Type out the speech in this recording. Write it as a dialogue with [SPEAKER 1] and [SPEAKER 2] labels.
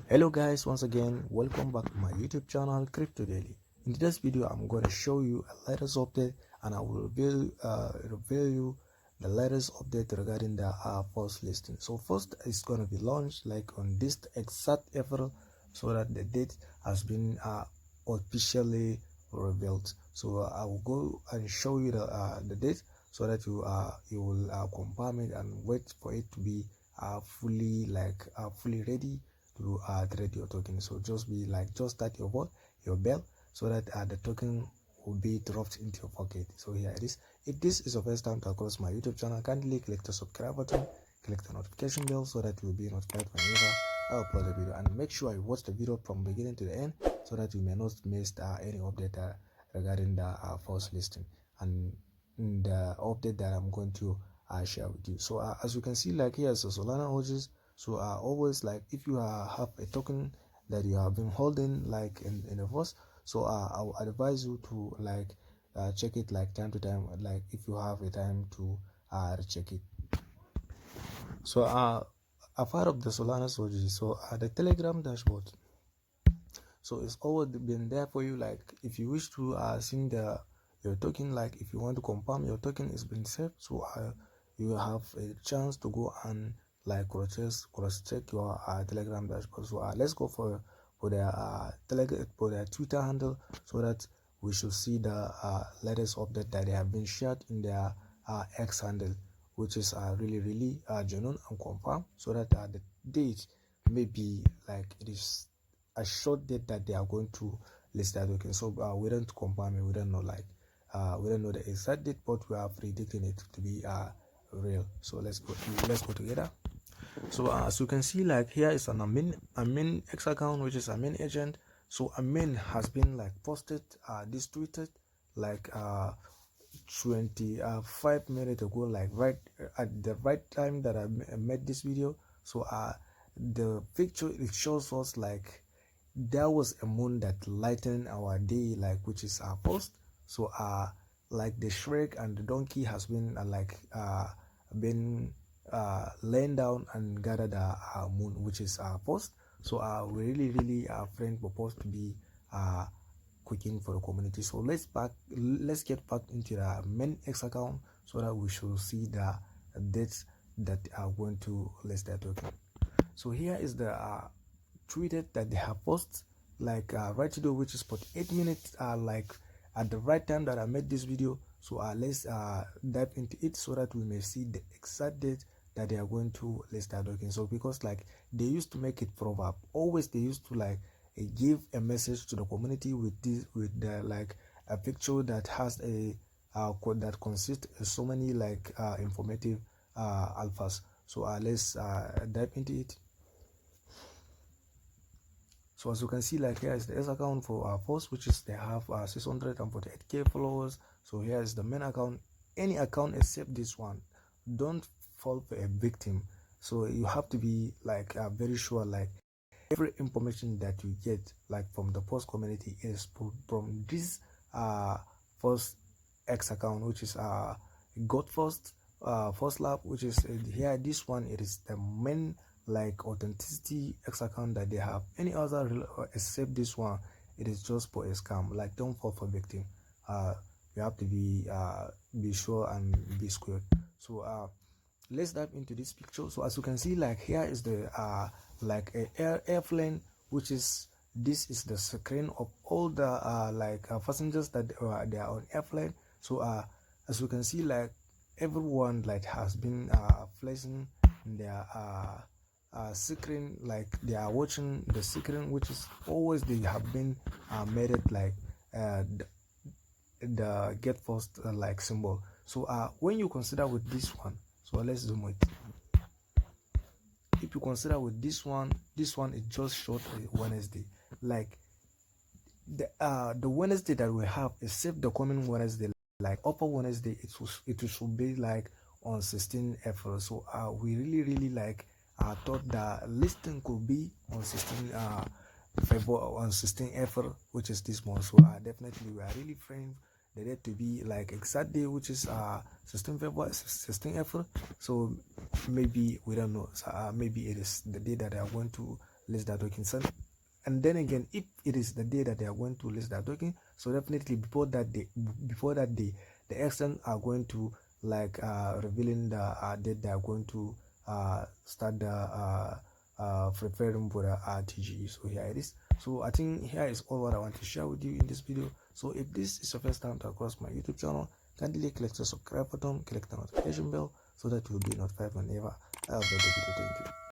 [SPEAKER 1] Hello guys, once again welcome back to my YouTube channel Crypto Daily. In today's video I'm going to show you a latest update, and I will reveal you the latest update regarding the Paws listing. So first, it's going to be launched like on this exact April, so that the date has been officially revealed. So I will go and show you the date, so that you will confirm it and wait for it to be fully ready to trade your token. So just start your bell, so that the token will be dropped into your pocket. So here it is. If this is your first time to cross my YouTube channel, kindly click the subscribe button, click the notification bell, so that you will be notified whenever I upload a video, and make sure you watch the video from beginning to the end, so that you may not miss any update regarding the Paws listing and the update that I'm going to share with you. So as you can see, like here's the Solana OGs. So always, like, if you have a token that you have been holding like in the first, so I will advise you to check it like time to time, like if you have a time to recheck it. So a part of the Solana OG, so the Telegram dashboard, so it's always been there for you. Like if you wish to see your token, like if you want to confirm your token is been saved, so you have a chance to go and like cross check your Telegram dashboard. So let's go for their Twitter handle, so that we should see the latest update that they have been shared in their X handle, which is really genuine and confirmed, so that the date may be like it is a short date that they are going to list that token. So we don't confirm it, we don't know we don't know the exact date, but we are predicting it to be real. So let's go together. So as you can see, like here is an admin X account, which is admin agent. So admin has been like posted this tweeted like 25 minutes ago, like right at the right time that I made this video. So the picture, it shows us like there was a moon that lightened our day, like which is our post. So like the Shrek and the donkey has been laying down and gathered our moon, which is our post. So we really friend proposed to be cooking for the community. So let's get back into the main X account, so that we should see the dates that are going to list their token. So here is the tweeted that they have posted like right today, which is 48 minutes like at the right time that I made this video. So let's dive into it, so that we may see the exact date that they are going to list their token. So because like they used to make it proverb, always they used to like give a message to the community with the like a picture that has a code that consists of so many like informative alphas. So let's dive into it. So as you can see, like here is the S account for our post, which is they have 648k followers. So here is the main account. Any account except this one, don't fall for a victim. So you have to be like very sure, like every information that you get like from the post community is from this first X account, which is got first lab, which is here. This one, it is the main like authenticity X account that they have. Any other except this one, it is just for a scam. Like don't fall for victim. You have to be sure and be squared. So let's dive into this picture. So as you can see, like here is the like a airplane, which is this is the screen of all the passengers that they are on airplane. So as you can see, like everyone like has been flashing their screen, like they are watching the screen, which is always they have been made it like the get first like symbol. So when you consider with this one, so let's zoom it. If you consider with this one is just short Wednesday. Like the Wednesday that we have, except the coming Wednesday, like upper Wednesday, it should be like on 16 April. So we really like thought the listing could be on 16 February, on 16 April, which is this month. So definitely we are really praying the date to be like exact day, which is 16 February, 16 April. So maybe we don't know. So maybe it is the day that they are going to list their token. And then again, if it is the day that they are going to list their token, so definitely before that day, the exchange are going to like revealing the date they are going to start the preparing for the RTGE. So here it is. So I think here is all what I want to share with you in this video. So if this is your first time to across my YouTube channel, kindly click the subscribe button, click the notification bell so that you'll be notified whenever I upload the video. Thank you.